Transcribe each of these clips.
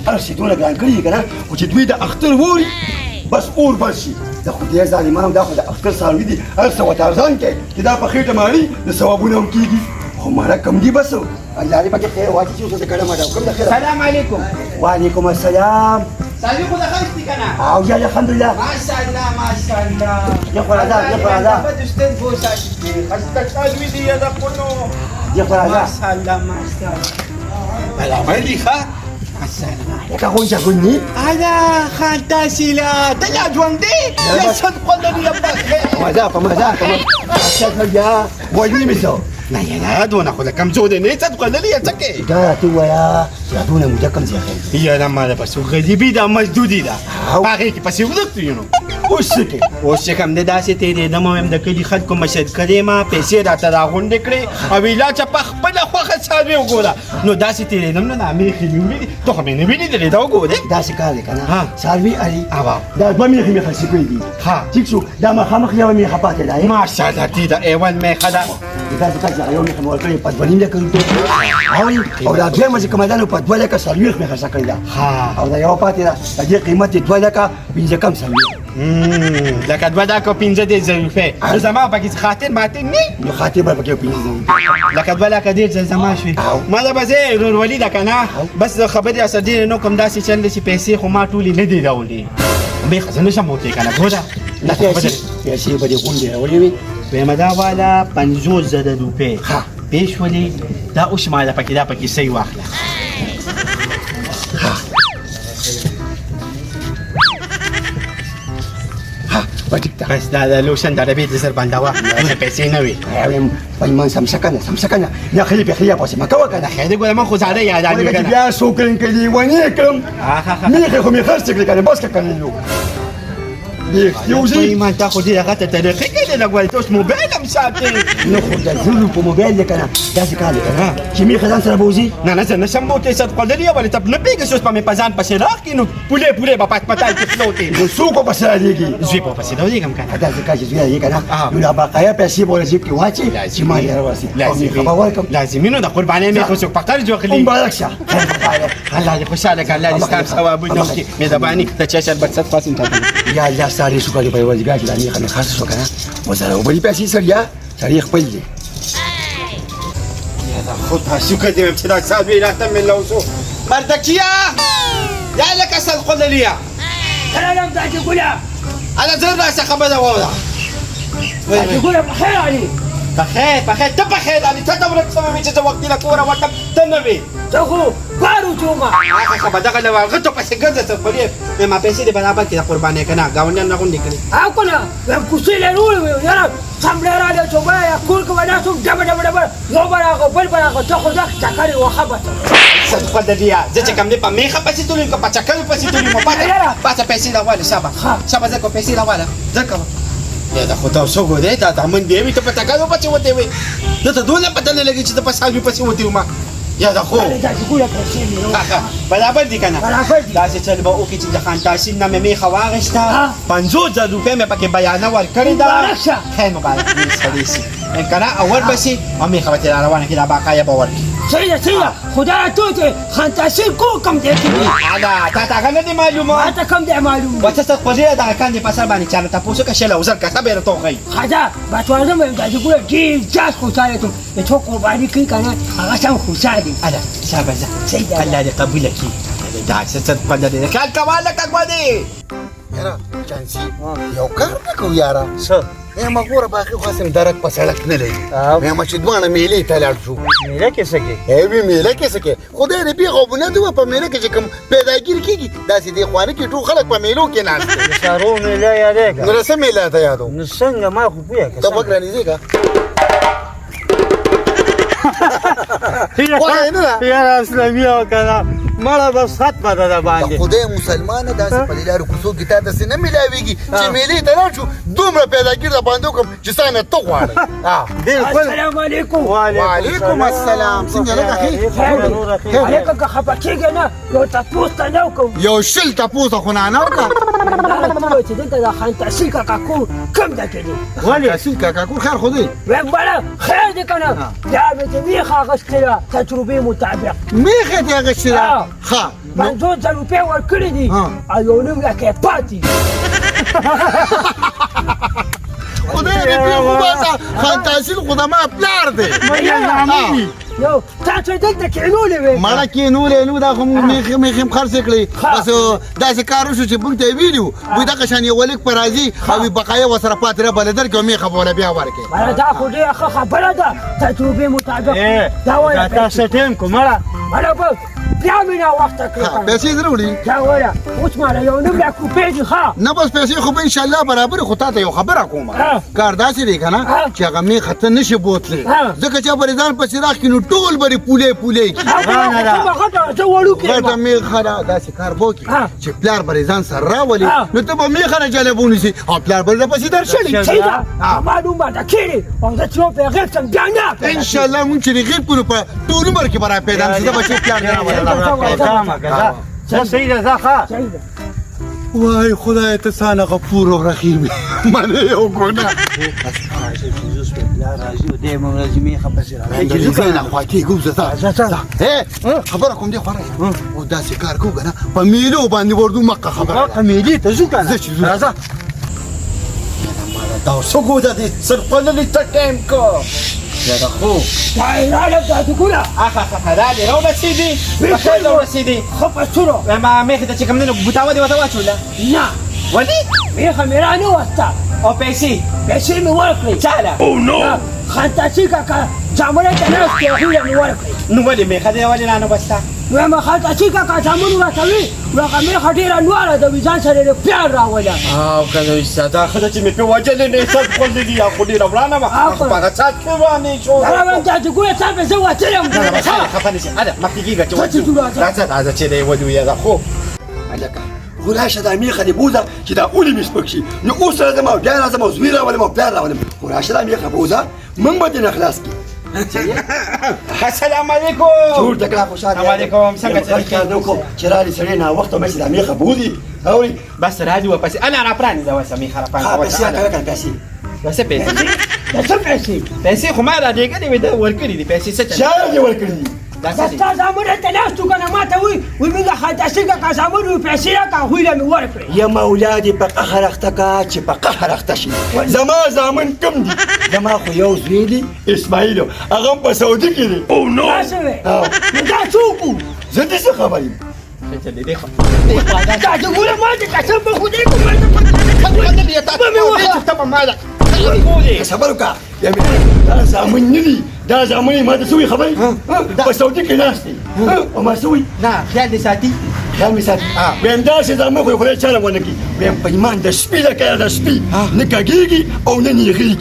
هر شي دونه ګران کړي کنه او چې دوی د اختر ووري بس اور بل شي د خدای ظالمانو دا خو د اختر څاروي دي هر څه ورته ارزان کوي چې دا په خېټه ماري د ثوابونه هم کېږي خو ماړه کم دي بس الله دې پکې خیر واچي چې اوس کړه ماډا کوم د خیر سلام علیکم. وعلیکم السلام. سالي خو د خستی کنه او یا الحمدلله ماشاءالله ماشاءالله. یا خو راځه یا خو راځه په دستن بوسا چې خسته سالوي دی دا پونو یا خو راځه ماشاءالله ماشاءالله. بلا مالي ښه ماشاءالله. که خو جاګونی انا خان تاسيلا تلا جوندي يا صدق الذي يبقى مزاق أشهد يا ولي مسو لا يا لا دون اخذ كم زود اني صدق الذي يتكي دا تو يا دون مجكم زي خير يا لما ده بس غديبي ده مسدودي ده باقي بس يودت ينو وشكي وشكم نه داسې تیرې دمو هم د کلي خلکو مشهد کړې ما پیسې راته راغونډې کړې او ویلا چې په خپله خوښه څاروي وګوره نو داسې تیرېدم نو د مېښې مې ولیدې ته خو مې نه ولیدلې دا وګورې داسې کار دی که نه ها. څاروي علي اوا دا دوه مېښې مې خرڅې کړې دي ها. ټیک شو دا مخامخ یوه مېښه پاتې ده ماشاءالله دې د ایوان مېښه ده داسې کار چې یو مېښه مې ورکړې په دوه نیم لکه روپۍ او دا دویمه چې کومه ده نو په دوه لکه څلوېښت مې خرڅه کړې ده ها. او دا یوه پاتې ده د دې قیمت یې دوه لکه پنځه کم څلوېښت لکه دوه لکه پنځه دېرش زره روپۍ نو زما پکې خاطر ماته نه نو خاطر به پکې پنځه زره لکه دوه لکه دېرش زره زما شوې ما ده به زه ورورولي ده که نه بس خبرې راسره ډېرې نه کوم داسې چل دی چې پیسې خو ما ټولې نه دي راوړې مېښه زه نشم وتلی که نه ګوره نه پیسې به دې غونډې راوړې وي دویمه دا والا 50 زره روپۍ ها. پېښ ولې دا وشماله پکې دا پکې صحیح واخله بس دا د لوشن د ربیع د سر باندې واخله پیسې نه وي پایمان سمسکنه یا خلی په خلی پاسه مکه وکنه خیر ګوره من خو زاړه یادانې وکړه بیا څوک کړي ونی کړم مې خو مې خرڅ کړی کنه بس کنه یو یو زه ایمان تا خو دې هغه ته طریقې کړې لګول ته اوس موبایل هم ساتې نو خو د زلو په موبایل دی کنه داسې کار دی کنه چې مې خدان سره بوزي نه نه زه نشم بوتلی صدق الدلي ولې ته نه پوهېږې چې اوس به مې په ځان پسې راغلي نو پولې به پټپټای کې فلوتې نو څوک به پسې راځېږي زوی به پسې راولېږم که نه داسې کار چې زوی راځي کنه نو دا بقایا پیسې به ور جیب کې واچي چې ما یې راوړسي او مې خبر ورکړم لازمي نو د قربانۍ مې خو څوک په قرض واخلي مبارک شه الله دې خوشحاله کړه الله دې ستا ثوابونه وکړي مهرباني د چا شربت صد خاص یا الله ساري شکر دې په ورځګاه کې دا مې خاص شو کنه وزاره وبلي پیسې سړیا سړی خپل دی خودها شكرا دي امتداد سادوي لا تم لوسو مردكية يا لك اسال قل لي انا لم دعك تقولها انا زر راسي خبز ووضع تقولها بخير علي بخير تبخير علي تدور تسوي ميجي وقت لك ورا وقت تنبي تخو بارو توما اخي خبز دغه لو غتو بس ګرځه ته پرې ما پیسې دې برابر کړه قربانې کنه گاونډیان نه غونډې کړې اكنا كوسيله نور يا سمبلرا له توبا كل كما ناسو دبا لو برا بل برا تاخذ تكاري وخبط صدق الدنيا زه چې کوم دې په میخه پسې تولې کو پچکل پسې تولې مو پاته پیسې لا واله شابه زه کو پیسې لا واله ځکه یا دا خو تا څو غوډه دا تمن دی وي ته په تکالو پچې وته وي ته ته دونه پته نه لګی چې ته په ساجو پسې وته ما یا دا خو برابر دي کنه دا چې چل به او کې چې خان تاسین نه مې خواغشتا 50 زره روپے مې پکې بیان ور کړی دا خیر مبارک دې سړي ان کنه اول بسي امي خوته روانه کې دا باقایا باور سيدة خدا توتي خان تاسين كو كم دي انا تا غنه دي معلومه انت كم دي معلومه وتست قضيه دا كان دي پسر باندې چانه تاسو کا شله وزر کا صبر تو غي خدا باتوازم دا يقول جي جاس خوشاله تو قرباني كي كان هغه سم خوشاله انا شابزه سيدة الله دې قبول کړي دا ست قدر دې کال کواله کا دي یاره چانسي یو کار وکړو یاره څه ما ګوره باقي خو اسم درک په سړک نه لګي ما چې دوانه میلې ته لاړ شو میله کې سکے وی میله کې سکے خدای دې پیغامونه دوه په میله کې چې کوم پیداګیر کیږي داسې دی خوانه کې ټول خلک په میلو کې ناست شارو میله یادې نو رسمه میله ته یادو نو څنګه ما خو پوهه ته وګړه نه کا یاره اسلامي او کنه مړه بس ختمه ده د باندې خدای مسلمانه داسې په لارو کوڅو کې تا داسې نه میلاویږي چې میلې ته لاړ شو دومره پیداګیر د باندې کوم چې څنګه ته غواړې السلام عليكم وعليكم السلام څنګه لګه عليكم که خپه کېږې نه یو تپوس ته نه وکړو یو شل تپوس خو نه وکړه چې دلته د خان تحصیل کاکا کور کوم ځای کې دی ولې تحصیل کاکا کور خیر خو دی وایم بله خیر دی که نه دا مې چې میخه اغشتې ده تجربې مطابق میخه دې اغشتې ده ښه 50 روپۍ ورکړي دي او یو نیم لکه یې پاتې دي خدای دې پرې وباسه خان تحصیل خو د ما پلار دی یو تاسو دلته کېنولې وې مړه کېنولې نو دا خو موږ میخې خرڅ کړې بس داسې کار وشو چې موږ ته یې ویلي وي دغه شان یو لیک په راځي او بقایا ورسره پاتې رابله درکړي او میخه به وله بیا ورکړې مړه دا خو ډېره ښه خبره ده تجربې مطابق دا وایه تاسو ټیم کو مړه مړه به بیا مې ناوخته کړې پیسې دې راوړي دا وایه اوس مړه یو نیم لک روپۍ دي ښه نه بس پیسې خو به انشاءالله برابر خو تا ته یو خبره کوم کار داسې دی که نه چې هغه میخه ته نشي بوتلی ځکه چې به ځان پسې راخکړي نو ټول به پولې پولې زه وړوکی یم غټه میخه ده داسې کار به وکړي چې پلار به ځان سره راولي نو ته به میخه نه جلب ونیسي او پلار به درپسې درشړي صحیح ده ما نوم به کېږي او زه چې یو پرې غیب شم بیا نه انشاءالله مونږ چې غیب کړو په ټول عمر کې به را پیدا نه شي زه به چې پلار نه څه صحیح ده ځه ښه وای خدای ته سانه غفور و رحیم منه یو ګناه خبره کوم دی خورا او داسې کار کوو که نه په میلو باندې وردو مکه خبره میلې ته ځو که نه زه چې ځو راځه دا څه ګوده دې سرخوړلي ته ټایم کو یاره خو راله داسې ګوره اخه دا دې راورسېدي په خیر راورسېدي ښه په سرو ما میخې ته چې کوم دی نو بوتاوه دې ورته واچوله نه ولې میخه مې را نه وسته او پیسې پیسې مې ورکړې چاله خانتاسي کاکا جامونه ته ناست دی هغوی مې ورکړې نو ولې میخه دې ولې رانه بسته وایم خانتاسي کاکا جامون راته وي نو هغه میخه ډېره لوړه ده وي ځان سره یې پیار راوله او که نو دا ښه ده چې مې پرې وجلې نه سرخوړلي دي خو ډېره ورانه وه خو په هغه څات کې روانې شو راویم داسې ګوره تا مې زه وتلم خفه نه شي هله مخکې کېږه چې راځه چې دی ودو یاره خو هلکه خو راشه دا میخه دې بوځه چې دا اولې مې سپک شي نو اوس راځم او بیا راځم او زوی راولم او پلار راولم خو راشه دا میخه بوځه موږ به دې نه خلاص کړي السلام علیکم جوړ د کلا خوشحال السلام علیکم څنګه چې رالي سړی ناوخته مې چې دا میخه بوځي اورې بس راځي ورپسې انا راپرانېزه اوسه میخه پیسې راکړه که پیسې څه پیسې څه پیسې پیسې خو ما راډېږلې وې ده ورکړي دي پیسې څه چا دې ورکړي دي دا څه دي ستا زامونه ته ناست و که نه ما ته وایي موږ خانتاسي کاکا زامن وي پیسې راکړه هغوی له مې ورکړې یا مولا دې په قهر اخته کا چې په قهر اخته شي زما زامن کم دي زما خو یو زوی دی اسماعیل هغه هم په سعودي کې دی دا څه وې نو دا څوک و زه دې څه خبر یم دا چې ګوره ما دې قسم په خدای کوم صبر وکړه دا زامن نه دي دا زامن یې ما ته څه وایي خبرې په سعودي کې ناست دی او ما څه وایي نه خیال دې ساتي خیال مې ساتي ویم داسې زامن خو یې خدای چاله ونه کړي ویم په ایمان د سپي لکه د سپي نه کږېږي او نه نیغېږي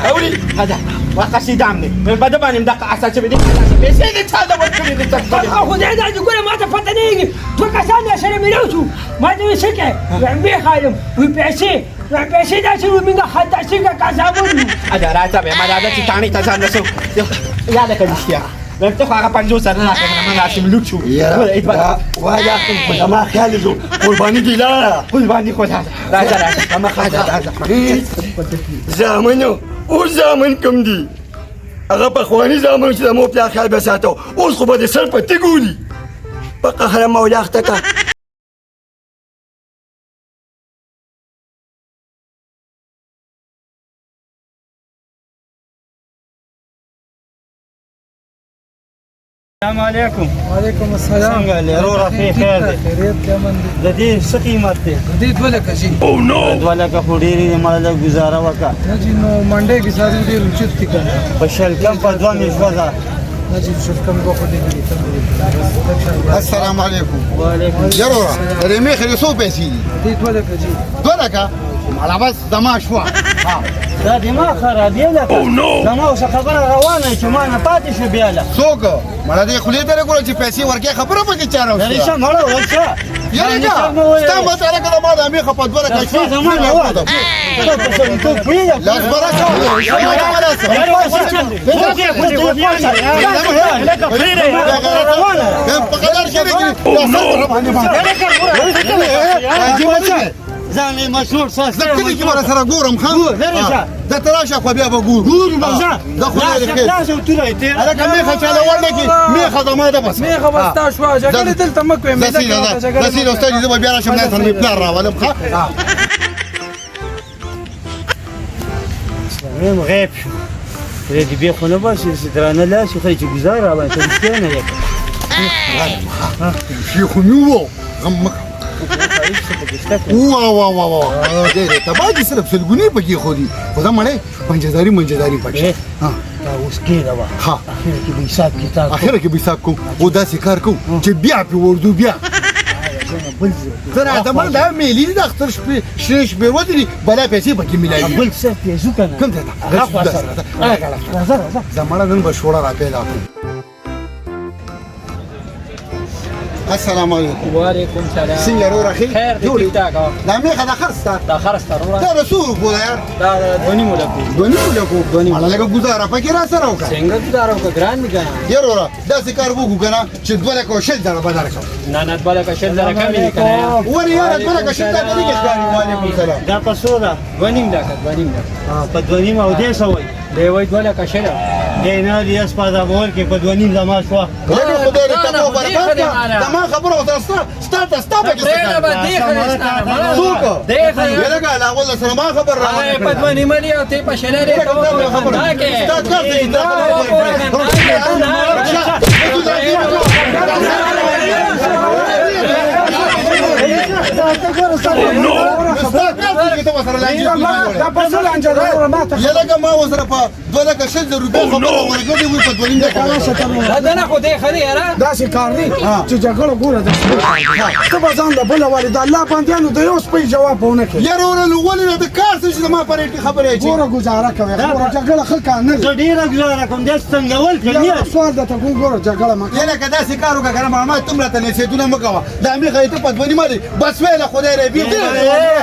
اورې هذا وقصیدام دی په ده باندې دغه اساس چې دې پیسې دې چا ته ورکړي دي خدای دا چې ګوره ما ته پته نه لګي دوه کسان در سره مېلاو شو ما ته وایي څه کوې وایم میخ خالم وایي پیسې وایم پیسې داسې وایي موږ خانتاسي کاکا زامن وو اجا راځه به ما راځه چې تاڼې ته ځان رسو یاده کړه رښتیا ته خو هغه 50 سره راکړه ما داسې ملوک شو وایا خو زما خیال زو قرباني دي لاره قرباني خو راځه زما راځه زامنو اوس زامن کم دي هغه پخواني زامن چې د مو پلار خیال به ساتو اوس خو به د سر په تیږو دي په قهره مولا اخته که السلام علیکم وعلیکم السلام څنګه لرو رفیق خیر دی خیریت کمن دي د دې څه قیمت دی دې دوه لکه شي دوه لکه خو ډېرې دي مړه لږ ګزاره وکړه نجی نو منډه کې ساري ډېر اوچت دي کنه په شل کم په دوه مې شوه نجی شوف کم غوخه دي السلام علیکم وعلیکم ضروره د میخې د څو پیسې دي دې دوه لکه جی دوه لکه مړه بس زما شوه دا دماغ خرابې لکه زما اوسه خبره روانه چې ما نه پاتې شو بیا له څوک مړه دې خولې ته راګوره چې پیسې ورکې خبره پکې چا راوسته دریشه مړه ورشه یاره ستا مسله که د ما د میخه په دوه لکه شوه زما نه وه لاس برکه په قدر کې ځان یې مشهور زه ساسته کلي کې به سره ګورم ښه لرې شه. درته راشه خو بیا به ګورو ګورو به ځه د خدای د خیر راشه توره یې تېره هلکه میخه چاله ورنه کړي میخه زما ده بس میخه به ستا شوه جګړې دلته مه کوې زسیل استاد زه به بیا راشم نه سره مې پلار راولم ښه مهم غیب شو پرې دې بیا خو نه باسي چې درانه لاس خو چې ګزار را باندې ته رښتیا نه یې شي خو مې وو غم مکه واه ډېرې تباه دي صرف سلګونې پکې خو دي خو دا مړی منجداري پکې دا اوس کېده وه ها اخر کې به حساب کتاب اخره کې به حساب کوو او داسې کار کوو چې بیا پې وردو بیا بل زه راځم دا میلې دي د اختر شپې شپې ودرې بلا پیسې پکې میلایي بل څه پیسو که نه کوم ځای ته راځه زمړه نن به شوړه را پیدا کړو السلام علیکم وعلیکم سلام څنګه وروره ښې خیر دی ټیک ټاک دا میخه دا خرڅ ستا دا خرڅ ته وروره دا د څو روپو ده یار دا د 2.5 لکو دوه نیمو لکو ماله لږه ګزاره پکې را سره وکړه څنګه ګزاره وکړه ګران دي که نه یار وروره داسې کار وکړو که نه چې 2 لکه او 6 زره به درکړم نه نه 2 لکه 6 زره کمې دي که نه ولې یاره 2 لکه 6 زره کېږي ښکاري وعلیکم سلام دا په څو ده 2.5 لکه 2.5 لکه په 2.5 او 150 وایي دی وایي 2 لکه 6 دی نه دی اسپاده بول کې په 2.5 زما شوه لکه خدای دې تاسو برکت کړه زما خبره ورته ستا پکې څه پرېږده به کار دې خرڅ څوک دی خرڅ لکه لا اول سره ما خبر را په 2.5 لري او ته په 6 لري ته وګورې کې ستا کار دې یلکه ما وسره په 2 لکه 6 زره روپۍ خبره ورکړې وي په 2.5 لکه دا نه خو دې خدي یاره داسې کار دی چې جګړه ګوره ته به ځان د بله والې د الله بندیانو د یو سپی جواب ونه کړې یاره ورلو ولې نه د کار څه چې زما په ریټ خبرې چې ګوره ګزاره کوې ګوره جګړه ښه کار نه دی زه ډېره ګزاره کوم داسې څنګهول کوي یو سوال درته کوم ګوره جګړه مه کوه یلکه داسې کار وکړه که نه ماما ته هم راته نصیحتونه مه کوه دا میخه یې ته په 2.5 مالې بس ویله خدای ربي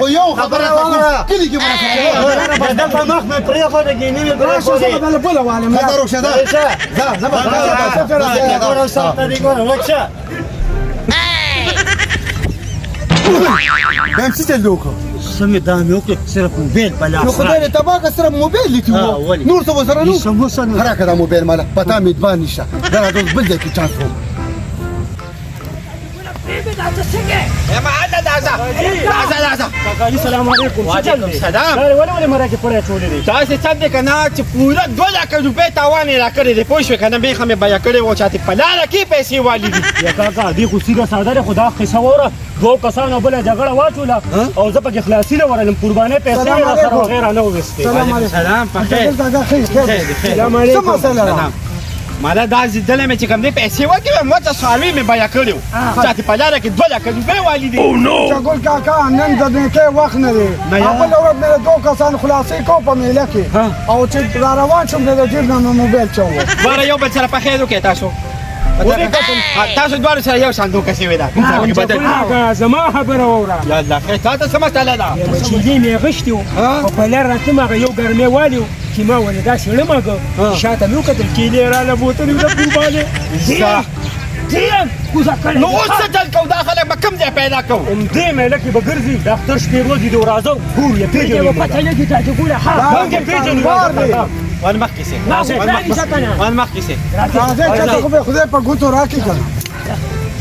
خو یو خبره کلي کې به راسره د په مخ مې پرېښوده ګینې مې راشه زه به پرېښودې بله بله والم ښه ته روښه ده ځه زه به ګوره سخته دي ګوره وچه هم څه چل وکړو څه مې دا مې وکړې صرف موبایل په لاس نو خدای دې تباه که صرف موبایل لیکي وو ولې؟ نور څه ورسره نه سمو سن راکړه دا موبایل ماله پتا مې ادوان نشته دا راته اوس بل ځای کې چانس وو ما عدا دازا کاکا سلام علیکم وعلیکم سلام ولې مرکه پړې چولې دي تاسو څه دې کنه چې پوره 2 لکه روپۍ تاوان را کړی دی پوه شو کنه به خمه بیا کړی و چاته په لاره کې پیسې والی دي یا کاکا دې خو سیده ساده ده خدا قصه وره دوه کسانو بل جګړه واچوله او زه پکې خلاصي نه ورلم قربانې پیسې را سره وغیره نه وستې سلام علیکم سلام په خیر سلام علیکم څه مسله ده مالا دا زیدل مې چې کوم دې پیسې ورکړې مو ته سوالوي مې بیا کړیو چاته په لاره کې 2 لکه روپۍ والی دي چګل کاکا نن د نیکۍ وخت نه دی بله ورځ مې دوه کسان خلاصې کو په میله کې او چې را روان شوم د جیب نه مې موبایل چوه باره یو بل سره په خیر وکړئ تاسو تاسو دواړو سره یو شان دوکه شوې ده زما خبره واوره یا الله خیر تا ته څه مسله ده چې دې مې غشتي وو په لار راتلم هغه یو ګرمې والي چې ما ولې داسې ړمه شاته مې وکتل کیلې راله بوتلې د قربانې کوزه کړې نو اوس څه چل کوو دا خلک به کوم ځای پیدا کوو دې مېله کې به ګرځي د اختر شپې ورځې دې راځه ګور یې پېژنې به پته لګي تا چې ګوره هم دې پېژنې وان مخکې سي وان مخکې سي راځه چې خو به خدای په ګوتو راکړي کنه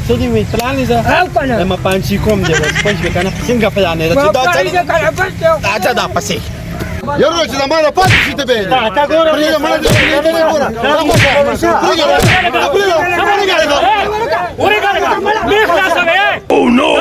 څه دې وی پلان زه او کنه ما پانچی کوم دی بس پنځه کنه څنګه پلان دی چې دا چل اچھا دا پسې یاره چې زما نه پاتې شي ته به تا ګوره پرېږده مړه دې پرېږده ګوره Oh no!